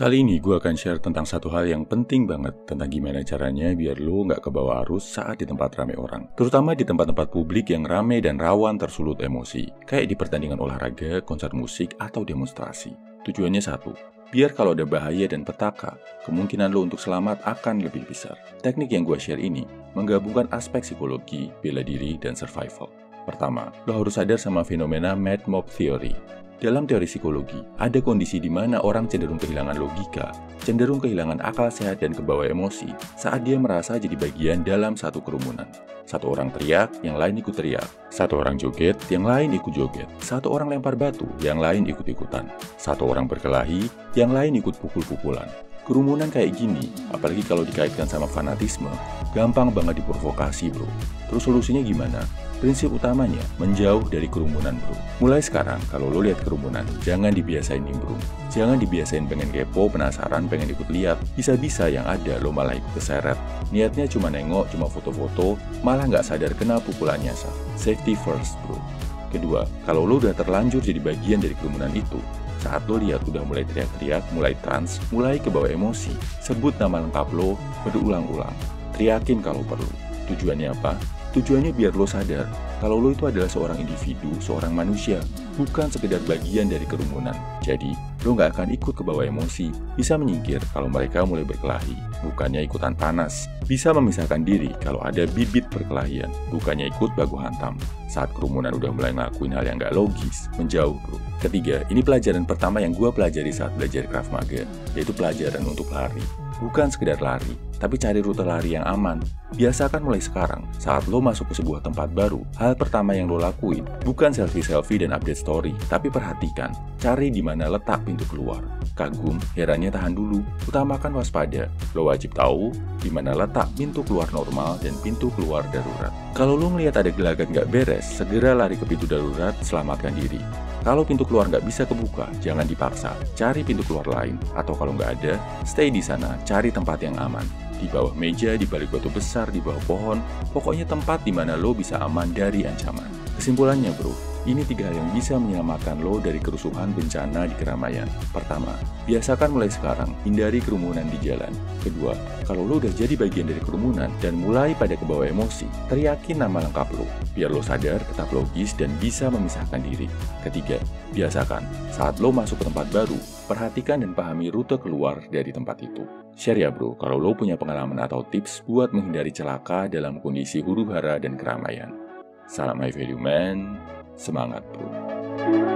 Kali ini gue akan share tentang satu hal yang penting banget tentang gimana caranya biar lo nggak kebawa arus saat di tempat ramai orang. Terutama di tempat-tempat publik yang ramai dan rawan tersulut emosi, kayak di pertandingan olahraga, konser musik, atau demonstrasi. Tujuannya satu, biar kalau ada bahaya dan petaka, kemungkinan lo untuk selamat akan lebih besar. Teknik yang gue share ini menggabungkan aspek psikologi, bela diri, dan survival. Pertama, lo harus sadar sama fenomena Mad Mob Theory. Dalam teori psikologi, ada kondisi di mana orang cenderung kehilangan logika, cenderung kehilangan akal sehat dan kebawa emosi saat dia merasa jadi bagian dalam satu kerumunan. Satu orang teriak, yang lain ikut teriak. Satu orang joget, yang lain ikut joget. Satu orang lempar batu, yang lain ikut-ikutan. Satu orang berkelahi, yang lain ikut pukul-pukulan. Kerumunan kayak gini, apalagi kalau dikaitkan sama fanatisme, gampang banget diprovokasi bro. Terus solusinya gimana? Prinsip utamanya, menjauh dari kerumunan bro. Mulai sekarang, kalau lo lihat kerumunan, jangan dibiasain nimbrung. Jangan dibiasain pengen kepo, penasaran, pengen ikut lihat. Bisa-bisa yang ada lo malah ikut keseret. Niatnya cuma nengok, cuma foto-foto, malah nggak sadar kena pukulan nyasar. Safety first bro. Kedua, kalau lo udah terlanjur jadi bagian dari kerumunan itu, saat lo lihat udah mulai teriak-teriak, mulai trans, mulai kebawa emosi, sebut nama lengkap lo berulang-ulang. Teriakin kalau perlu. Tujuannya apa? Tujuannya biar lo sadar kalau lo itu adalah seorang individu, seorang manusia, bukan sekedar bagian dari kerumunan. Jadi, lo nggak akan ikut kebawa emosi, bisa menyingkir kalau mereka mulai berkelahi, bukannya ikutan panas. Bisa memisahkan diri kalau ada bibit perkelahian, bukannya ikut baku hantam. Saat kerumunan udah mulai ngelakuin hal yang nggak logis, menjauh bro. Ketiga, ini pelajaran pertama yang gue pelajari saat belajar Krav Maga, yaitu pelajaran untuk lari. Bukan sekedar lari, tapi cari rute lari yang aman. Biasakan mulai sekarang, saat lo masuk ke sebuah tempat baru, hal pertama yang lo lakuin bukan selfie-selfie dan update story, tapi perhatikan, cari di mana letak pintu keluar. Kagum, herannya tahan dulu, utamakan waspada. Lo wajib tahu di mana letak pintu keluar normal dan pintu keluar darurat. Kalau lo ngelihat ada gelagat nggak beres, segera lari ke pintu darurat, selamatkan diri. Kalau pintu keluar nggak bisa kebuka, jangan dipaksa, cari pintu keluar lain. Atau kalau nggak ada, stay di sana, cari tempat yang aman. Di bawah meja, di balik batu besar, di bawah pohon, pokoknya tempat di mana lo bisa aman dari ancaman. Kesimpulannya bro, ini 3 hal yang bisa menyelamatkan lo dari kerusuhan bencana di keramaian. Pertama, biasakan mulai sekarang, hindari kerumunan di jalan. Kedua, kalau lo udah jadi bagian dari kerumunan dan mulai pada kebawa emosi, teriakin nama lengkap lo, biar lo sadar, tetap logis, dan bisa memisahkan diri. Ketiga, biasakan, saat lo masuk ke tempat baru, perhatikan dan pahami rute keluar dari tempat itu. Share ya bro, kalau lo punya pengalaman atau tips buat menghindari celaka dalam kondisi huru-hara dan keramaian. Salam high value man, semangat bro.